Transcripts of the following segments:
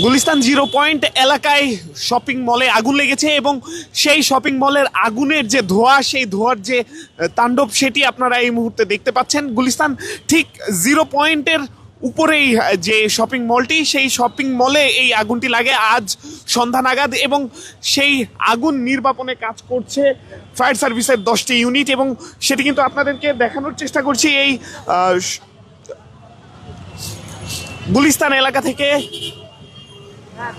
Gulistan 0 point এলাকায় shopping মলে আগুন লেগেছে এবং সেই শপিং মলের আগুনের যে ধোঁয়া, সেই ধোঁয়ার যে তাণ্ডব, সেটি আপনারা এই মুহূর্তে দেখতে পাচ্ছেন। গুলিস্তান ঠিক 0 পয়েন্টের উপরেই যে শপিং মলটি, সেই শপিং মলে এই আগুনটি লাগে আজ সন্ধ্যা নাগাদ এবং সেই আগুন নির্বাপনে কাজ করছে ফায়ার সার্ভিসের 10টি ইউনিট এবং সেটি কিন্তু আপনাদেরকে দেখানোর চেষ্টা করছি এই গুলিস্তান এলাকা থেকে।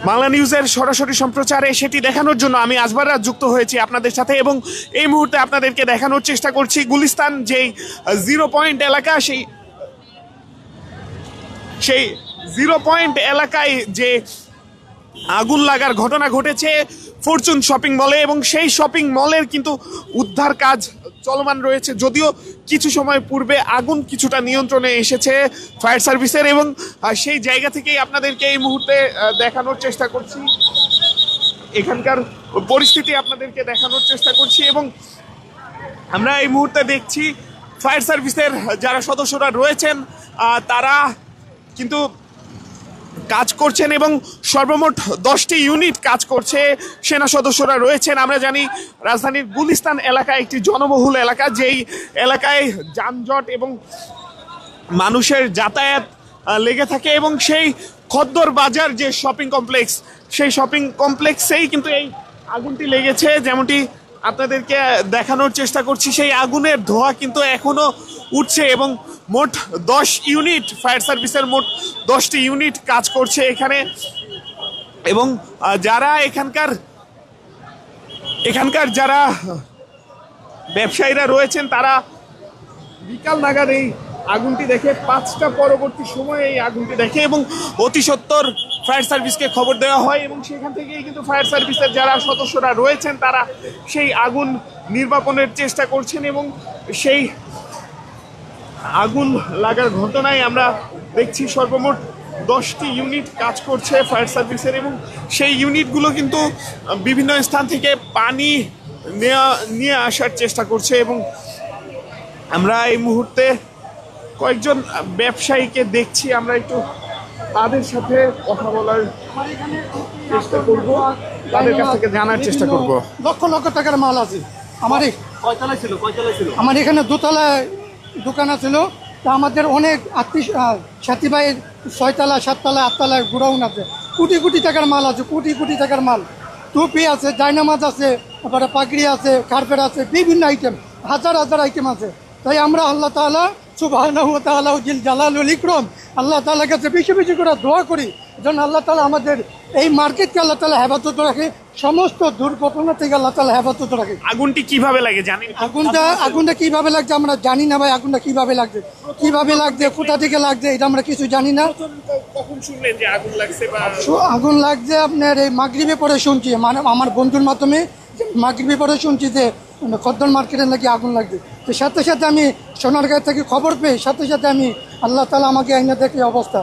বাংলা নিউজের সরাসরি সম্প্রচারে সেটি দেখানোর জন্য আমি আজবার রাত যুক্ত হয়েছি আপনাদের সাথে এবং এই মুহূর্তে আপনাদেরকে দেখানোর চেষ্টা করছি গুলিস্তান যেই 0 পয়েন্ট এলাকা, সেই 0 পয়েন্ট এলাকায় যে আগুন লাগার ঘটনা ঘটেছে ফরচুন শপিং মলে এবং সেই শপিং মলের কিন্তু উদ্ধার কাজ চলমান রয়েছে। যদিও কিছু সময় পূর্বে আগুন কিছুটা নিয়ন্ত্রণে এসেছে ফায়ার সার্ভিসের এবং সেই জায়গা থেকেই আপনাদেরকে এই মুহূর্তে দেখানোর চেষ্টা করছি, এখানকার পরিস্থিতি আপনাদেরকে দেখানোর চেষ্টা করছি এবং আমরা এই মুহূর্তে দেখছি ফায়ার সার্ভিসের যারা সদস্যরা রয়েছেন তারা কিন্তু কাজ করছেন এবং সর্বমোট 10টি ইউনিট কাজ করছে, সেনা সদস্যরা রয়েছেন। আমরা জানি রাজধানীর গুলিস্তান এলাকা একটি জনবহুল এলাকা, যেই এলাকায় যানজট এবং মানুষের যাতায়াত লেগে থাকে এবং সেই খদ্দর বাজার যে শপিং কমপ্লেক্স, সেই শপিং কমপ্লেক্সেই কিন্তু এই আগুনটি লেগেছে। যেমনটি আপনাদেরকে দেখানোর চেষ্টা করছি, সেই আগুনের ধোঁয়া কিন্তু এখনো উঠছে এবং মোট 10 ইউনিট ফায়ার সার্ভিসের মোট 10টি ইউনিট কাজ করছে এখানে এবং যারা এখানকার যারা ব্যবসায়ীরা রয়েছেন তারা বিকাল নাগাদ এই আগুনটি দেখে, 5টা পরবর্তী সময়ে এই আগুনটি দেখে এবং অতি সত্বর ফায়ার সার্ভিসকে খবর দেওয়া হয় এবং সেখান থেকেই কিন্তু ফায়ার সার্ভিসের যারা সদস্যরা রয়েছেন তারা সেই আগুন নির্বাপনের চেষ্টা করছেন এবং সেই আগুন লাগার ঘটনায় আমরা দেখছি সর্বমোট 10টি ইউনিট কাজ করছে ফায়ার সার্ভিসের এবং সেই ইউনিটগুলো কিন্তু বিভিন্ন স্থান থেকে পানি নিয়ে আসার চেষ্টা করছে এবং আমরা এই মুহূর্তে কয়েকজন ব্যবসায়ীকে দেখছি, আমরা একটু তাদের সাথে কথা বলার চেষ্টা করব, তাদের কাছ থেকে জানার চেষ্টা করব। লক্ষ লক্ষ টাকার মাল আছে আমার। কয়তলায় ছিল? আমার এখানে দোতলায় দোকান ছিল, তা আমাদের অনেক সাথী ভাই 6তলা 7তলা 8তলায় গোডাউন আছে, কোটি কোটি টাকার মাল আছে, কোটি কোটি টাকার মাল। টুপি আছে, জায়নামাজ আছে, তারপরে পাগড়ি আছে, কার্পেট আছে, বিভিন্ন আইটেম, হাজার হাজার আইটেম আছে। তাই আমরা আল্লাহ তাআলা সুবহানাহু ওয়া তাআলা জিল জালালুল ইকরাম আল্লাহ তাআলার কাছে বেশি বেশি করে দোয়া করি যেন আল্লাহ তাআলা আমাদের এই মার্কেটকে আল্লাহ তাআলা হেফাজত রাখে, সমস্ত দুর্ঘটনা থেকে আল্লাহ তাআলা হেফাজত রাখে। আগুনটি কিভাবে লাগে জানেন? আগুনটা কিভাবে লাগছে আমরা জানি না ভাই। আগুনটা কিভাবে লাগছে কোথা থেকে লাগছে এটা আমরা কিছু জানি না। কখন শুনলেন যে আগুন লাগছে? আগুন লাগছে আপনার এই মাগরিবে পরে শুনছি, মানে আমার বন্ধুর মাধ্যমে মাগরিবে পরে শুনছি যে খদ্দর মার্কেটে নাকি আগুন লাগছে। তো সাথে সাথে আমি সোনারগাঁ থেকে খবর পেয়ে সাথে সাথে আমি আল্লাহ তাআলা আমাকে আইনা দেখি অবস্থা।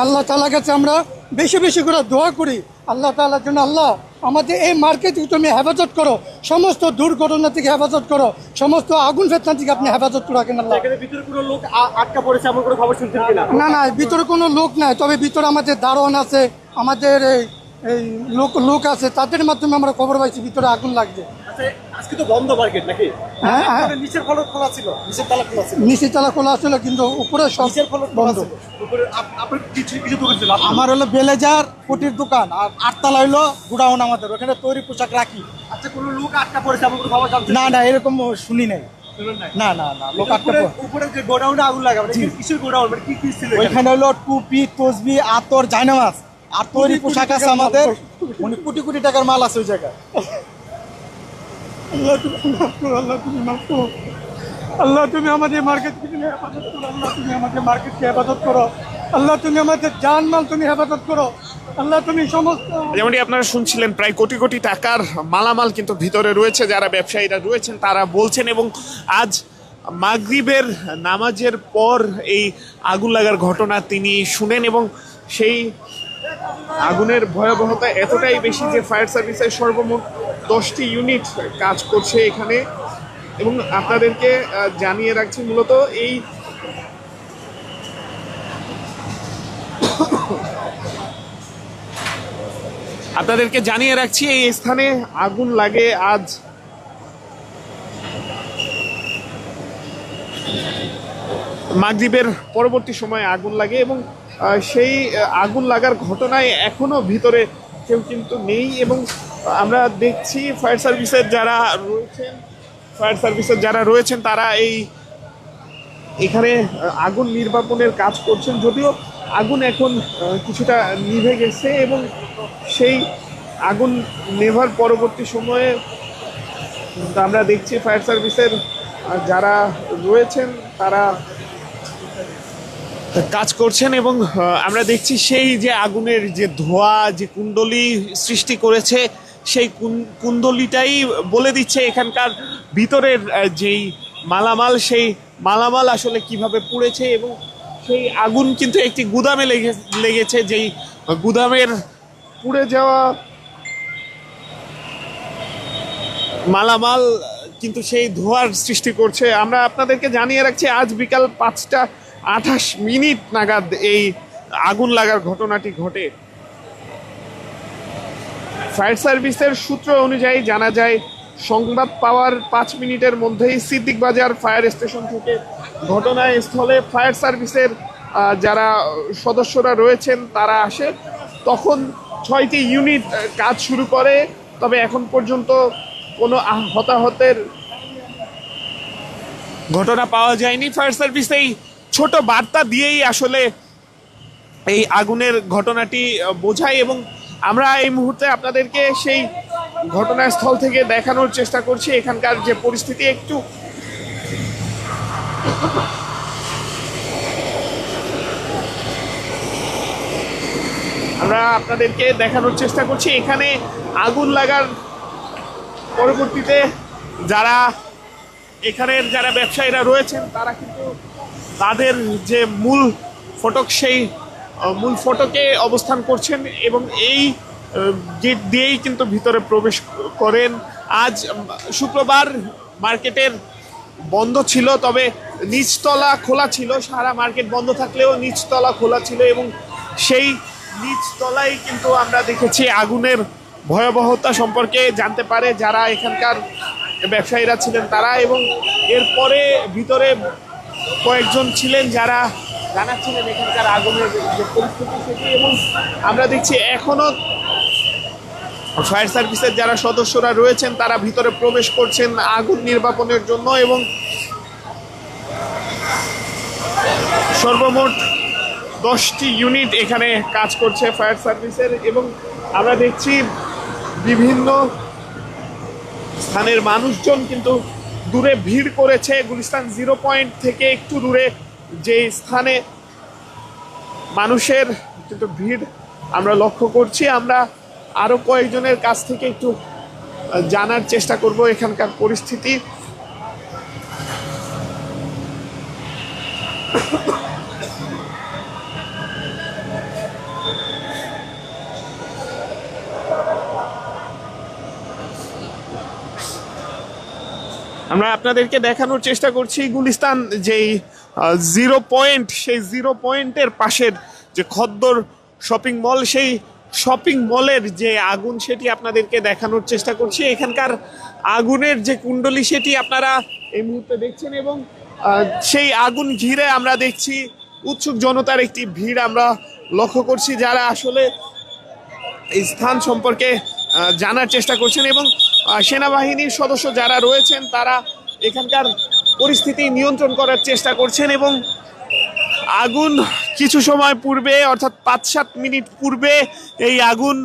আল্লাহ তাআলার কাছে আমরা বেশি বেশি করে দোয়া করি আল্লাহ তাআলার জন্য, আল্লাহ আমাদের এই মার্কেটকে তুমি হেফাজত করো, সমস্ত দুর্ঘটনা থেকে হেফাজত করো, সমস্ত আগুন ফেতনা থেকে আপনি হেফাজত করে রাখেন আল্লাহ। ভিতরে কোনো লোক আটকা পড়েছে এমন কোনো খবর শুনছেন কিনা? না, ভিতরে কোনো লোক নাই, তবে ভিতরে আমাদের দারোয়ান আছে, আমাদের এই লোক আছে, তাদের মাধ্যমে আমরা খবর পাইছি ভিতরে আগুন লাগছে। আজকে তো বন্ধ মার্কেট নাকি? হ্যাঁ, নিচের ফলক খোলা ছিল, নিচের তালা খোলা ছিল কিন্তু উপরে সব বন্ধ। আমার হলো বেলেজার কোটির দোকান আর 8তলা হলো গোডাউন আমাদের, ওখানে তৈরি পোশাক রাখি। আচ্ছা, কোনো লোক আটকা পড়েছে এমন কোনো খবর জানছেন? না এরকম শুনি নাই। না লোক আটকা উপরে যে গোডাউনে আগুন লাগা, মানে কিসের গোডাউন, মানে কি ছিল ওইখানে? হলো টুপি, তসবি, আতর, জায়নামাজ আর তৈরি পোশাক আছে আমাদের, মানে কোটি কোটি টাকার মাল আছে ওই জায়গায়। আল্লাহ তুমি আমাদের মার্কেটকে হেফাজত করো, আল্লাহ তুমি আমাদের মার্কেটকে হেফাজত করো, আল্লাহ তুমি আমাদের জানমাল তুমি হেফাজত করো, আল্লাহ তুমি সমস্ত। যেমনটি আপনারা শুনছিলেন, প্রায় কোটি কোটি টাকার মালামাল কিন্তু ভিতরে রয়েছে, যারা ব্যবসায়ীরা রয়েছেন তারা বলছেন এবং আজ মাগরিবের নামাজের পর এই আগুন লাগার ঘটনা তিনি শুনেন এবং সেই আগুনের ভয়াবহতা এতটাই বেশি যে ফায়ার সার্ভিসের সর্বমোট 10টি ইউনিট কাজ করছে এখানে এবং আপনাদেরকে জানিয়ে রাখছি মূলত এই আপনাদেরকে জানিয়ে রাখছি এই স্থানে আগুন লাগে আজ মাগরিবের পরবর্তী সময়ে আগুন লাগে এবং সেই আগুন লাগার ঘটনায় এখনো ভিতরে কেউ কিন্তু নেই এবং আমরা দেখছি ফায়ার সার্ভিসের যারা রয়েছেন তারা এখানে আগুন নির্বাপনের কাজ করছেন, যদিও আগুন এখন কিছুটা নিভে গেছে এবং সেই আগুন নেভার পরবর্তী সময়ে আমরা দেখছি ফায়ার সার্ভিসের যারা রয়েছেন তারা কাজ করছেন এবং আমরা দেখছি সেই যে আগুনের যে ধোঁয়া যে কুণ্ডলী সৃষ্টি করেছে সেই কুণ্ডলীটাই বলে দিচ্ছে এখানকার ভিতরের যেই মালামাল সেই মালামাল আসলে কিভাবে পুড়েছে এবং সেই আগুন কিন্তু একটি গুদামে লেগেছে, যেই গুদামের পুড়ে যাওয়া মালামাল কিন্তু সেই ধোঁয়ার সৃষ্টি করছে। আমরা আপনাদেরকে জানিয়ে রাখছি আজ বিকাল 5:28 নাগাদ এই আগুন লাগার ঘটনাটি ঘটে। ফায়ার সার্ভিসের সূত্র অনুযায়ী জানা যায় সংবাদ পাওয়ার 5 মিনিটের মধ্যেই সিদ্দিক বাজার ফায়ার স্টেশন থেকে ঘটনাস্থলে ফায়ার সার্ভিসের যারা সদস্যরা রয়েছেন তারা আসে। তখন 6টি ইউনিট কাজ শুরু করে, তবে এখন পর্যন্ত কোনো হতাহতের ঘটনা পাওয়া যায়নি। ফায়ার সার্ভিস এই ছোট বার্তা দিয়েই আসলে এই আগুনের ঘটনাটি বোঝায় এবং আমরা এই মুহূর্তে আপনাদেরকে সেই ঘটনাস্থল থেকে দেখানোর চেষ্টা করছি এখানকার যে পরিস্থিতি। একটু আমরা আপনাদেরকে দেখানোর চেষ্টা করছি এখানে আগুন লাগার পরবর্তীতে এখানের যারা ব্যবসায়ীরা রয়েছেন তারা কিন্তু তাদের যে মূল ফটক সেই মূল ফটকে অবস্থান করছেন এবং এই গেট দিয়েই কিন্তু ভিতরে প্রবেশ করেন। আজ শুক্রবার মার্কেটের বন্ধ ছিল, তবে নিচতলা খোলা ছিল। সারা মার্কেট বন্ধ থাকলেও নিচতলা খোলা ছিল এবং সেই নিচতলায় কিন্তু আমরা দেখেছি আগুনের ভয়াবহতা সম্পর্কে জানতে পারে যারা এখানকার ব্যবসায়ীরা ছিলেন তারা, এবং এরপরে ভিতরে কয়েকজন ছিলেন যারা জানাচ্ছিলেন এখানকার আগুনের যে পরিস্থিতি সেটি। এবং আমরা দেখছি এখনো ফায়ার সার্ভিসের যারা সদস্যরা রয়েছেন তারা ভিতরে প্রবেশ করছেন আগুন নির্বাপনের জন্য এবং সর্বমোট 10টি ইউনিট এখানে কাজ করছে ফায়ার সার্ভিসের। এবং আমরা দেখছি বিভিন্ন স্থানের মানুষজন কিন্তু দূরে ভিড় করেছে। গুলিস্তান 0 পয়েন্ট থেকে একটু দূরে যে স্থানে মানুষের কিন্তু ভিড় আমরা লক্ষ্য করছি। আমরা আরো কয়েকজনের কাছ থেকে একটু জানার চেষ্টা করব এখানকার পরিস্থিতি। আমরা আপনাদেরকে দেখানোর চেষ্টা করছি গুলিস্তান যেই 0 পয়েন্ট সেই 0 পয়েন্টের পাশের যে খদ্দর শপিং মল, সেই শপিং মলের যে আগুন সেটি আপনাদেরকে দেখানোর চেষ্টা করছি। এখানকার আগুনের যে কুণ্ডলী সেটি আপনারা এই মুহূর্তে দেখছেন এবং সেই আগুন ঘিরে আমরা দেখছি উৎসুক জনতার একটি ভিড় আমরা লক্ষ্য করছি যারা আসলে এই স্থান সম্পর্কে জানার চেষ্টা করছেন এবং সেনাবাহিনীর সদস্য যারা রয়েছেন তারা এখানকার পরিস্থিতি নিয়ন্ত্রণ করার চেষ্টা করছেন এবং আগুন কিছু সময় পূর্বে অর্থাৎ 5-7 মিনিট পূর্বে এই আগুন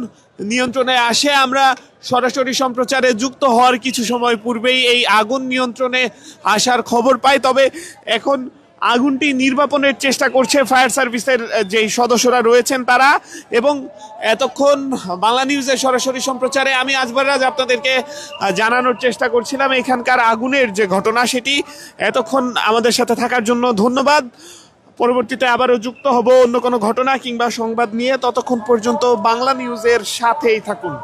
নিয়ন্ত্রণে আসে। আমরা সরাসরি সম্প্রচারে যুক্ত হওয়ার কিছু সময় পূর্বেই এই আগুন নিয়ন্ত্রণে আসার খবর পাই, তবে এখন আগুনটি নির্বাপনের চেষ্টা করছে ফায়ার সার্ভিসের যেই সদস্যরা রয়েছেন তারা। এবং এতক্ষণ বাংলা নিউজের সরাসরি সম্প্রচারে আমি আজবার রাজ আপনাদেরকে জানানোর চেষ্টা করছিলাম এখানকার আগুনের যে ঘটনা সেটি। এতক্ষণ আমাদের সাথে থাকার জন্য ধন্যবাদ। পরবর্তীতে আবারও যুক্ত হব অন্য কোনো ঘটনা কিংবা সংবাদ নিয়ে। ততক্ষণ পর্যন্ত বাংলা নিউজের সাথেই থাকুন।